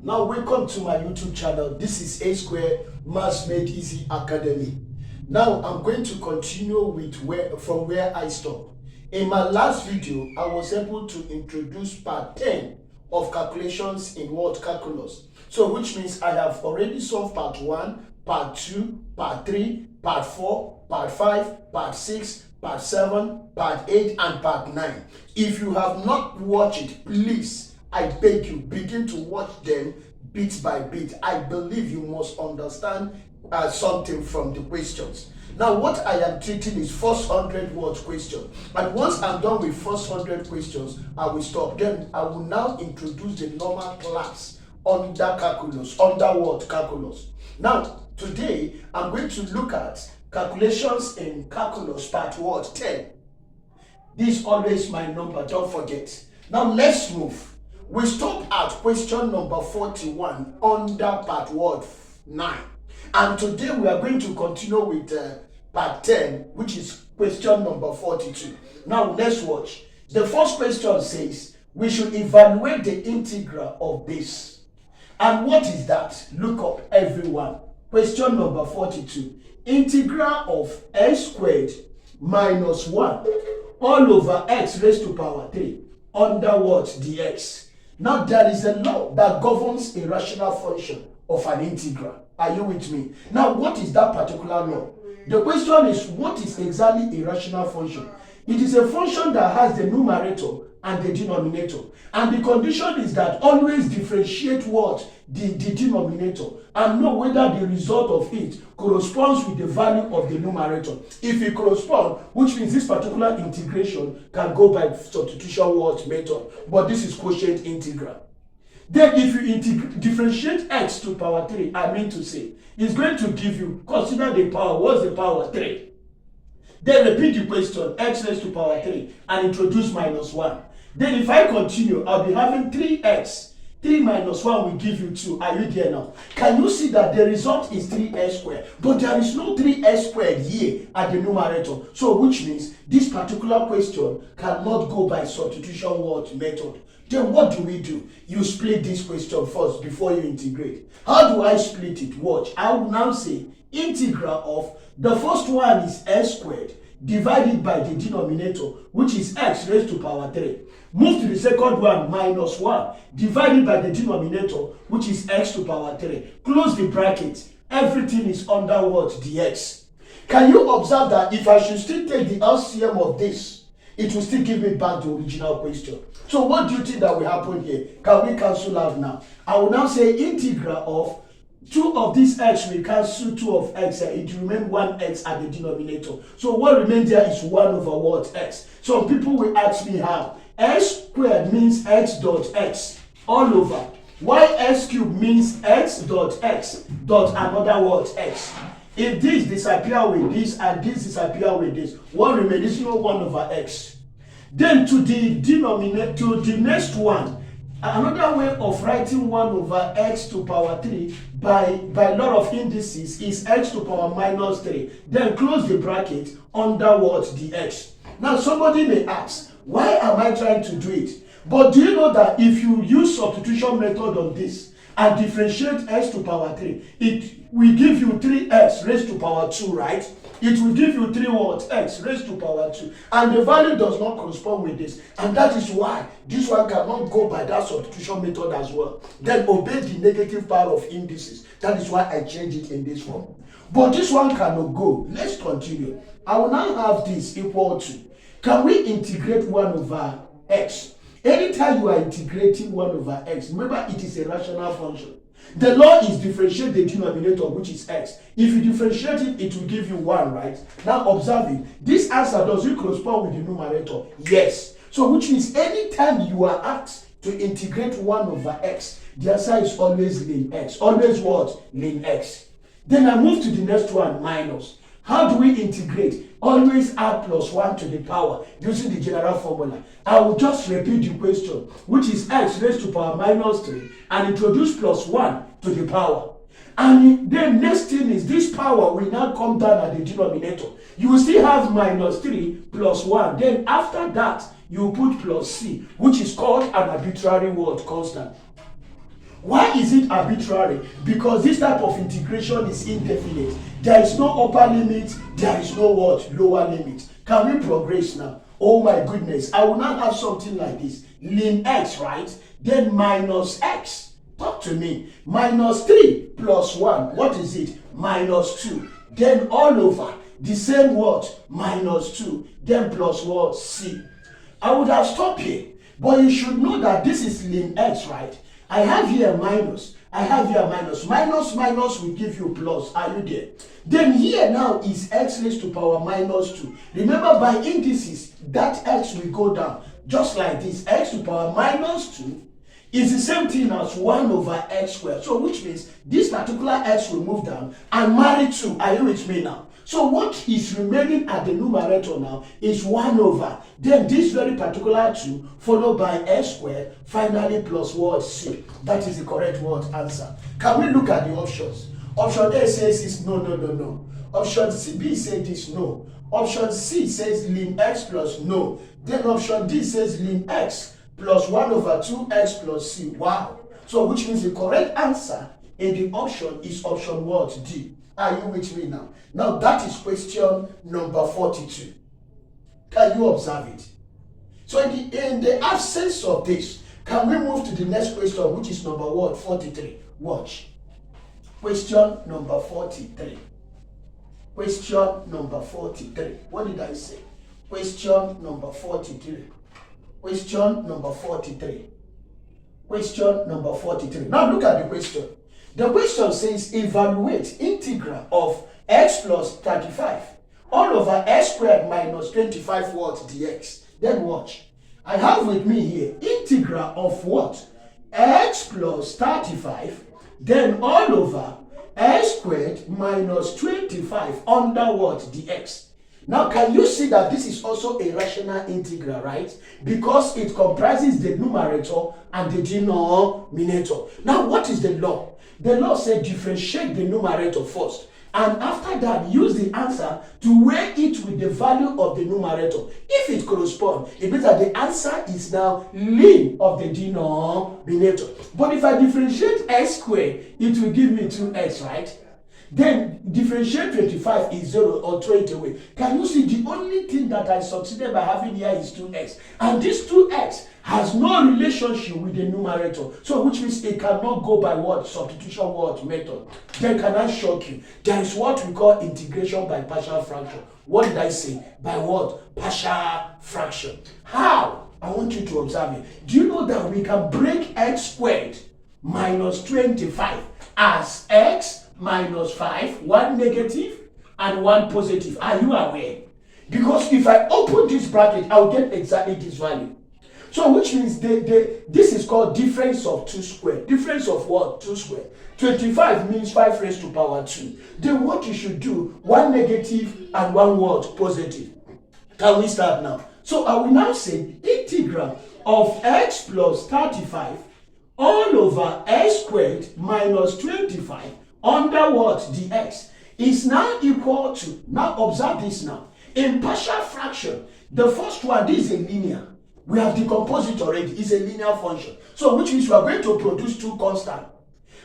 Now welcome to my YouTube channel. This is A Square Maths Made Easy Academy. Now I'm going to continue with from where I stopped. In my last video, I was able to introduce part 10 of calculations in word calculus. So which means I have already solved part 1, part 2, part 3, part 4, part 5, part 6, part 7, part 8 and part 9. If you have not watched it, please, I beg you, begin to watch them bit by bit. I believe you must understand something from the questions. Now, what I am treating is first 100 word question. And once I'm done with first 100 questions, I will stop. Then I will now introduce the normal class under calculus, under word calculus. Now, today, I'm going to look at calculations in calculus part word 10. This is always my number, don't forget. Now, let's move. We stop at question number 41 under part word 9. And today we are going to continue with part 10, which is question number 42. Now let's watch. The first question says, we should evaluate the integral of this. And what is that? Look up, everyone. Question number 42. Integral of x squared minus 1 all over x raised to power 3 under what? Dx. Now, there is a law that governs a rational function of an integral. Are you with me? Now, what is that particular law? The question is, what is exactly a rational function? It is a function that has the numerator and the denominator. And the condition is that always differentiate what? The denominator and know whether the result of it corresponds with the value of the numerator. If it corresponds, which means this particular integration can go by substitution word method, but this is quotient integral. Then if you differentiate x to power 3, I mean to say, it's going to give you, consider the power, what's the power? 3. Then repeat the question, x raised to power 3, and introduce minus 1. Then if I continue, I'll be having 3x. 3 minus 1 will give you 2. Are you there now? Can you see that the result is 3x squared? But there is no 3x squared here at the numerator. So which means this particular question cannot go by substitution word method. Then what do? You split this question first before you integrate. How do I split it? Watch. I will now say integral of the first one is x squared divided by the denominator, which is x raised to power 3. Move to the second one, minus 1, divided by the denominator, which is x to power 3. Close the bracket. Everything is under what? Dx. Can you observe that if I should still take the LCM of this, it will still give me back the original question? So what do you think that will happen here? Can we cancel out now? I will now say integral of 2 of this x will cancel 2 of x, it will remain 1x at the denominator. So what remains there is 1 over what? X. Some people will ask me how. X squared means x dot x all over. Why x cubed means x dot dot another word x. If this disappear with this and this disappear with this, what remains is 1 over x. Then to the denominator, to the next one, another way of writing 1 over x to power 3 by lot of indices is x to power minus 3. Then close the bracket under what? Dx. Now somebody may ask, why am I trying to do it? But do you know that if you use substitution method on this and differentiate x to power 3, it will give you 3x raised to power 2, right? It will give you 3 what? X raised to power 2. And the value does not correspond with this. And that is why this one cannot go by that substitution method as well. Then obey the negative power of indices. That is why I change it in this form. But this one cannot go. Let's continue. I will now have this equal to. Can we integrate 1 over x? Anytime you are integrating 1 over x, remember it is a rational function. The law is differentiate the denominator, which is x. If you differentiate it, it will give you 1, right? Now observe it. This answer, does it correspond with the numerator? Yes. So which means anytime you are asked to integrate 1 over x, the answer is always ln x. Always what? Ln x. Then I move to the next one, minus. How do we integrate? Always add plus 1 to the power using the general formula. I will just repeat the question, which is x raised to power minus 3, and introduce plus 1 to the power. And then next thing is this power will now come down at the denominator. You will still have minus 3 plus 1. Then after that, you put plus c, which is called an arbitrary word constant. Why is it arbitrary? Because this type of integration is indefinite. There is no upper limit, there is no what? Lower limit. Can we progress now? Oh my goodness, I will now have something like this. Ln x, right? Then minus x. Talk to me. Minus 3 plus 1. What is it? Minus 2. Then all over. The same what? Minus 2. Then plus what? C. I would have stopped here. But you should know that this is ln x, right? I have here minus. I have here minus. Minus minus will give you plus. Are you there? Then here now is x raised to power minus 2. Remember, by indices, that x will go down. Just like this. X to power minus 2 is the same thing as 1 over x squared. So which means this particular x will move down and marry 2. Are you with me now? So what is remaining at the numerator now is 1 over. Then this very particular 2 followed by x squared, finally plus what? C. That is the correct word answer. Can we look at the options? Option A says it's no. Option B says this no. Option C says ln x plus no. Then option D says ln x plus 1 over 2x plus c. Wow. So which means the correct answer in the option is option what? D. Are you with me now? Now that is question number 42. Can you observe it? So in the absence of this, can we move to the next question, which is number what? 43. Watch. Question number 43. Question number 43. What did I say? Question number 43. Question number 43. Question number 43. Now look at the question. The question says evaluate integral of x plus 35 all over x squared minus 25 what? Dx. Then watch. I have with me here integral of what? X plus 35 then all over x squared minus 25 under what? Dx. Now, can you see that this is also a rational integral, right? Because it comprises the numerator and the denominator. Now, what is the law? The law said differentiate the numerator first. And after that, use the answer to weigh it with the value of the numerator. If it corresponds, it means that the answer is now ln of the denominator. But if I differentiate x squared, it will give me 2x, right? Then differentiate 25 is 0 or 20 away. Can you see the only thing that I succeeded by having here is 2x. And this 2x has no relationship with the numerator. So which means it cannot go by what? Substitution what? Method. Then can I shock you? There is what we call integration by partial fraction. What did I say? By what? Partial fraction. How? I want you to observe it. Do you know that we can break x squared minus 25 as x minus 5, one negative and one positive? Are you aware? Because if I open this bracket, I'll get exactly this value. So which means this is called difference of 2 squared. Difference of what? 2 squared. 25 means 5 raised to power 2. Then what you should do, one negative and one what? Positive. Can we start now? So I will now say integral of x plus 35 all over x squared minus 25 under what? Dx is now equal to, now observe this now. In partial fraction, the first one, this is a linear. We have decomposed it already. It's a linear function. So which means we are going to produce two constants.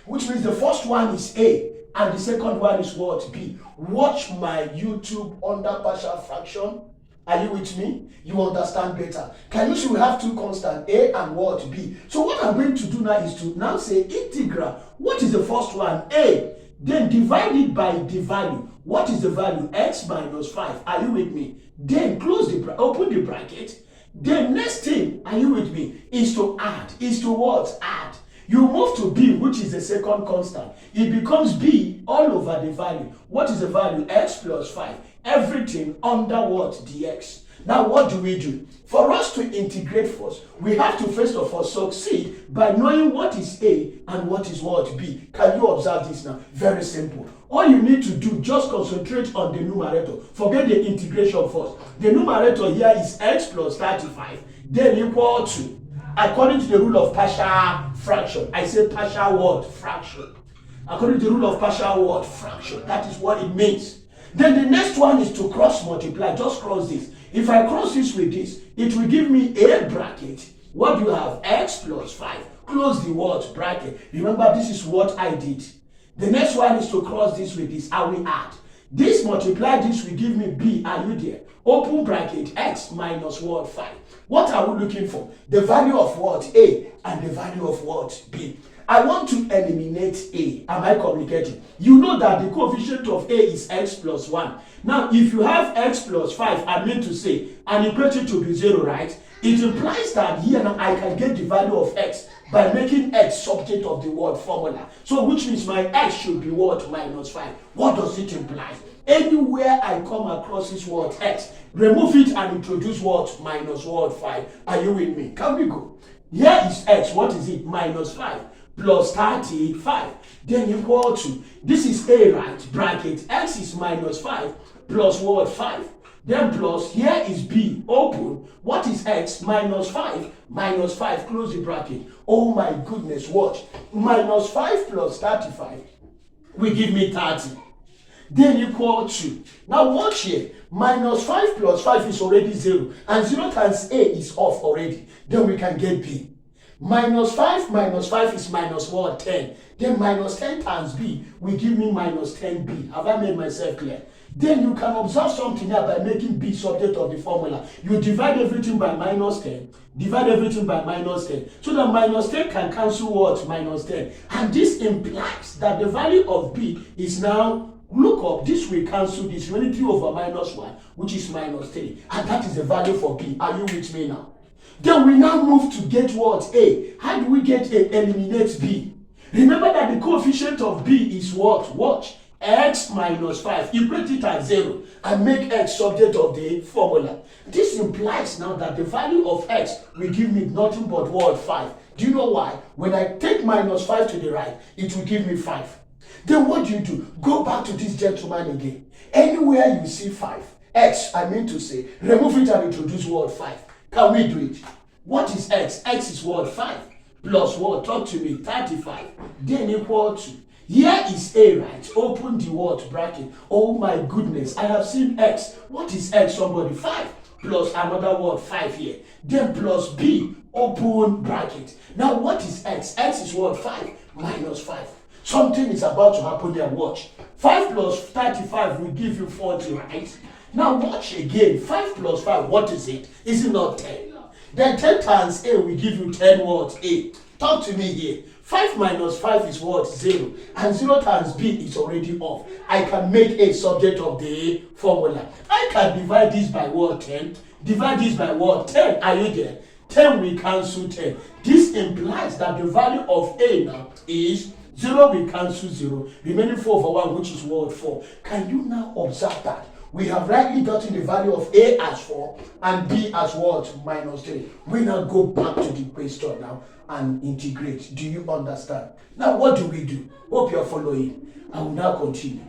Which means the first one is A and the second one is what? B. Watch my YouTube under partial fraction. Are you with me? You understand better. Can you see we have two constants, A and what? B. So what I'm going to do now is to now say integral. What is the first one? A. Then divide it by the value. What is the value? X minus 5. Are you with me? Then close the open the bracket. The next thing, are you with me, is to add. Is to what? Add. You move to B, which is the second constant. It becomes B all over the value. What is the value? X plus 5. Everything under what? Dx. Now what do? For us to integrate first, we have to first of all succeed by knowing what is A and what is what? B. Can you observe this now? Very simple. All you need to do, just concentrate on the numerator. Forget the integration first. The numerator here is x plus 35, then equal to, according to the rule of partial fraction. I say partial what? Fraction. According to the rule of partial what? Fraction. That is what it means. Then the next one is to cross multiply. Just cross this. If I cross this with this, it will give me A bracket, What do you have? X plus 5. Close the what? Bracket. Remember, this is what I did. The next one is to cross this with this. I will add. This multiply this will give me B. Are you there? Open bracket X minus what? 5. What are we looking for? The value of what? A and the value of what? B. I want to eliminate A. Am I communicating? You know that the coefficient of A is X plus 1. Now, if you have X plus 5, I mean to say, and equate it to be 0, right? It implies that here now I can get the value of X by making X subject of the word formula. So, which means my X should be what? Minus 5. What does it imply? Anywhere I come across this word X, remove it and introduce what? Minus word 5. Are you with me? Can we go? Here is X. What is it? Minus 5 plus 35. Then equal to, this is A, right? Bracket. X is minus 5 plus word 5. Then plus, here is B, open. What is X? Minus 5. Minus 5, close the bracket. Oh my goodness, watch. Minus 5 plus 35 will give me 30. Then equal to, now watch here. Minus 5 plus 5 is already 0. And 0 times A is off already. Then we can get B. Minus 5 is minus what? 10. Then minus 10 times B will give me minus 10B. Have I made myself clear? Then you can observe something here by making B subject of the formula. You divide everything by minus 10. Divide everything by minus 10. So that minus 10 can cancel what? Minus 10. And this implies that the value of B is now, look up, this will cancel this. Remaining 3 over minus 1, which is minus 3. And that is the value for B. Are you with me now? Then we now move to get what? A. How do we get A? Eliminate B. Remember that the coefficient of B is what? Watch. X minus 5. Equate it as 0 and make X subject of the formula. This implies now that the value of X will give me nothing but what? 5. Do you know why? When I take minus 5 to the right, it will give me 5. Then what do? Go back to this gentleman again. Anywhere you see 5, X, I mean to say, remove it and introduce word 5. Can we do it? What is X? X is what? 5. Plus what? Talk to me. 35. Then equal to. Here is A, right? Open the word bracket. Oh my goodness. I have seen X. What is X? Somebody. 5. Plus another word 5 here. Then plus B. Open bracket. Now what is X? X is what? 5 minus 5. Something is about to happen there. Watch. 5 plus 35 will give you 40, right? Now watch again. 5 plus 5, what is it? Is it not 10? Then 10 times A will give you 10 what? A. Talk to me here. 5 minus 5 is what? 0. And 0 times B is already off. I can make A subject of the formula. I can divide this by what? 10. Divide this by what? 10. Are you there? 10 will cancel 10. This implies that the value of A now is 0 will cancel 0. Remaining 4 over 1, which is what? 4. Can you now observe that? We have rightly gotten the value of A as 4 and B as what? Minus 3. We now go back to the question now and integrate. Do you understand? Now what do? Hope you are following. I will now continue.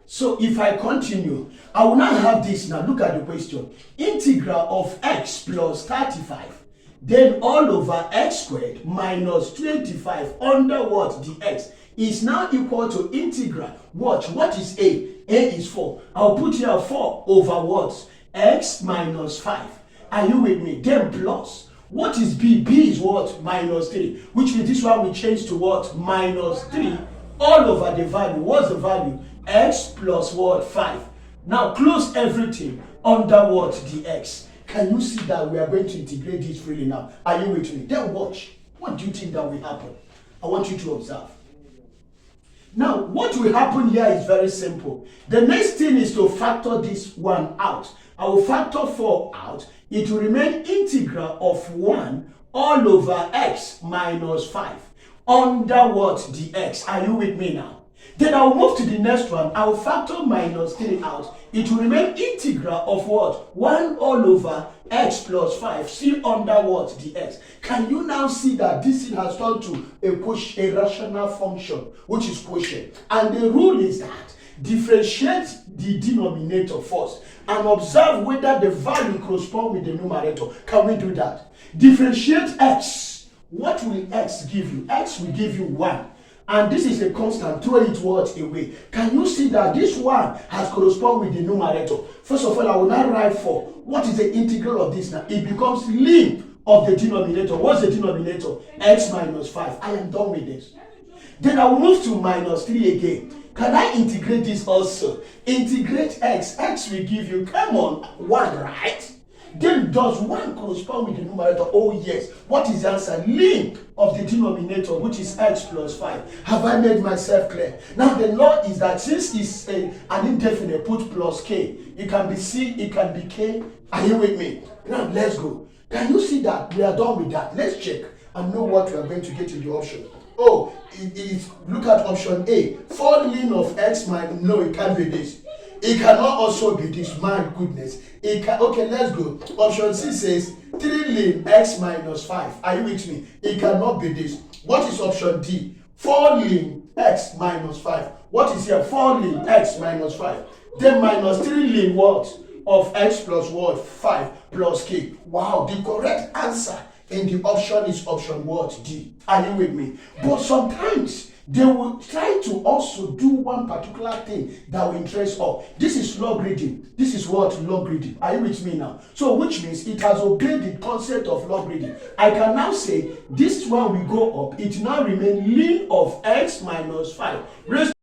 So if I continue, I will now have this. Now look at the question. Integral of X plus 35. Then all over X squared minus 25 under what? The X is now equal to integral. Watch, what is A? A is 4. I'll put here 4 over what? X minus 5. Are you with me? Then plus. What is B? B is what? Minus 3. Which means this one will change to what? Minus 3 all over the value. What's the value? X plus what? 5. Now close everything under what? The X. Can you see that we are going to integrate this freely now? Are you with me? Then watch. What do you think that will happen? I want you to observe. Now, what will happen here is very simple. The next thing is to factor this one out. I will factor 4 out. It will remain integral of 1 all over X minus 5 under what? The X. Are you with me now? Then I will move to the next one. I will factor minus 3 out. It will remain integral of what? 1 all over X plus 5. See under what? The X. Can you now see that this thing has turned to a rational function, which is quotient? And the rule is that differentiate the denominator first and observe whether the value corresponds with the numerator. Can we do that? Differentiate X. What will X give you? X will give you 1. and this is a constant, throw it what away. Can you see that this one has correspond with the numerator? First of all, I will now write 4. What is the integral of this now? It becomes limb of the denominator. What's the denominator? X minus 5. I am done with this. Then I will move to minus 3 again. Can I integrate this also? Integrate x. X will give you, come on, 1, right? Then does 1 correspond with the numerator? Oh yes. What is the answer? Limb of the denominator, which is x plus 5. Have I made myself clear? Now the law is that since it's an indefinite, put plus k. It can be c, it can be k. Are you with me? Now let's go. Can you see that? We are done with that. Let's check and know what we are going to get in the option. Oh, it is, look at option A. 4 limb of x minus, no, it can't be this. It cannot also be this, my goodness. It can, okay, let's go. Option C says 3 limb x minus 5. Are you with me? It cannot be this. What is option D? 4 limb x minus 5. What is here? 4 limb x minus 5. Then minus 3 limb what? Of x plus what? 5 plus k. Wow, the correct answer in the option is option what? D. Are you with me? But sometimes they will try to also do one particular thing that will interest us. This is logarithm. This is what? Logarithm. Are you with me now? So which means it has obeyed the concept of logarithm. I can now say this one will go up. It now remains limb of x minus 5 raised